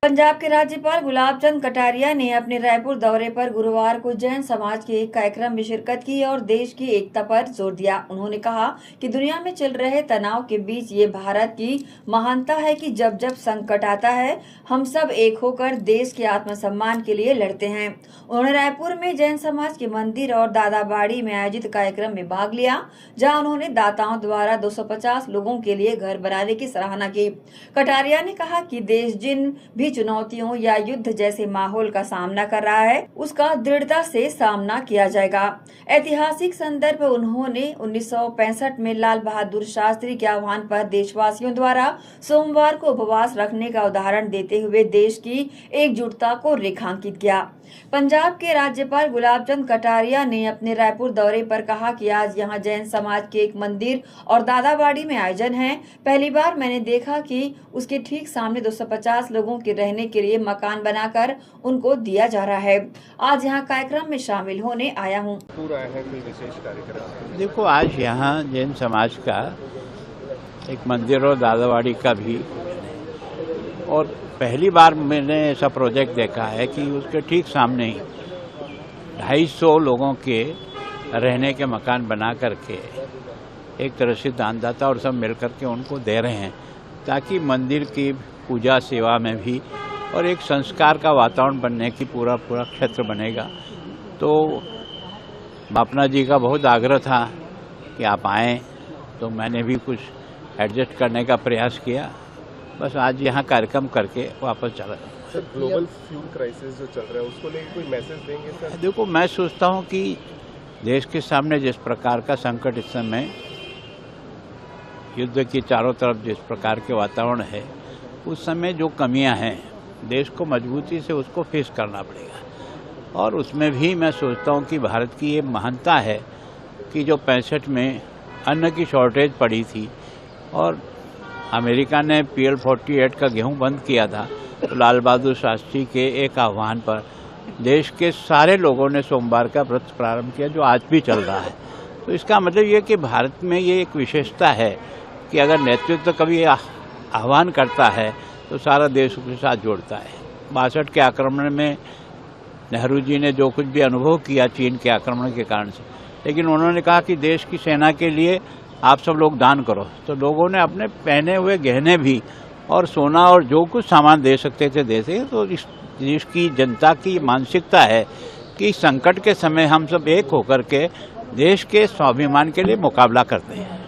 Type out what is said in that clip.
पंजाब के राज्यपाल गुलाब चंद कटारिया ने अपने रायपुर दौरे पर गुरुवार को जैन समाज के एक कार्यक्रम में शिरकत की और देश की एकता पर जोर दिया। उन्होंने कहा कि दुनिया में चल रहे तनाव के बीच ये भारत की महानता है कि जब जब संकट आता है हम सब एक होकर देश के आत्मसम्मान के लिए लड़ते हैं। उन्होंने रायपुर में जैन समाज के मंदिर और दादाबाड़ी में आयोजित कार्यक्रम में भाग लिया, जहाँ उन्होंने दाताओं द्वारा 250 लोगों के लिए घर बनाने की सराहना की। कटारिया ने कहा कि देश जिन भी चुनौतियों या युद्ध जैसे माहौल का सामना कर रहा है उसका दृढ़ता से सामना किया जाएगा। ऐतिहासिक संदर्भ उन्होंने 1965 में लाल बहादुर शास्त्री के आह्वान पर देशवासियों द्वारा सोमवार को उपवास रखने का उदाहरण देते हुए देश की एकजुटता को रेखांकित किया। पंजाब के राज्यपाल गुलाब चंद कटारिया ने अपने रायपुर दौरे पर कहा कि आज यहां जैन समाज के एक मंदिर और दादाबाड़ी में आयोजन है। पहली बार मैंने देखा कि उसके ठीक सामने 250 लोगों के रहने के लिए मकान बनाकर उनको दिया जा रहा है। आज यहां कार्यक्रम में शामिल होने आया हूं। पूरा है कोई विशेष कार्यक्रम? देखो, आज यहाँ जैन समाज का एक मंदिर और दादाबाड़ी का भी, और पहली बार मैंने ऐसा प्रोजेक्ट देखा है कि उसके ठीक सामने ही 250 लोगों के रहने के मकान बना करके एक तरह से दानदाता और सब मिल करके उनको दे रहे हैं, ताकि मंदिर की पूजा सेवा में भी और एक संस्कार का वातावरण बनने की पूरा क्षेत्र बनेगा। तो बापना जी का बहुत आग्रह था कि आप आएँ, तो मैंने भी कुछ एडजस्ट करने का प्रयास किया। बस आज यहाँ कार्यक्रम करके वापस चला। सर, ग्लोबल फ्यूल क्राइसिस जो चल रहा है उसको लेकर कोई मैसेज देंगे सर? देखो, मैं सोचता हूँ कि देश के सामने जिस प्रकार का संकट इस समय, युद्ध की चारों तरफ जिस प्रकार के वातावरण है, उस समय जो कमियां हैं देश को मजबूती से उसको फेस करना पड़ेगा। और उसमें भी मैं सोचता हूँ कि भारत की ये महानता है कि जो 65 में अन्न की शॉर्टेज पड़ी थी और अमेरिका ने PL-48 का गेहूं बंद किया था, तो लाल बहादुर शास्त्री के एक आह्वान पर देश के सारे लोगों ने सोमवार का व्रत प्रारंभ किया, जो आज भी चल रहा है। तो इसका मतलब ये कि भारत में ये एक विशेषता है कि अगर नेतृत्व कभी आह्वान करता है तो सारा देश उसके साथ जोड़ता है। 62 के आक्रमण में नेहरू जी ने जो कुछ भी अनुभव किया चीन के आक्रमण के कारण से, लेकिन उन्होंने कहा कि देश की सेना के लिए आप सब लोग दान करो। तो लोगों ने अपने पहने हुए गहने भी और सोना और जो कुछ सामान दे सकते थे देते। तो इस देश की जनता की मानसिकता है कि संकट के समय हम सब एक होकर के देश के स्वाभिमान के लिए मुकाबला करते हैं।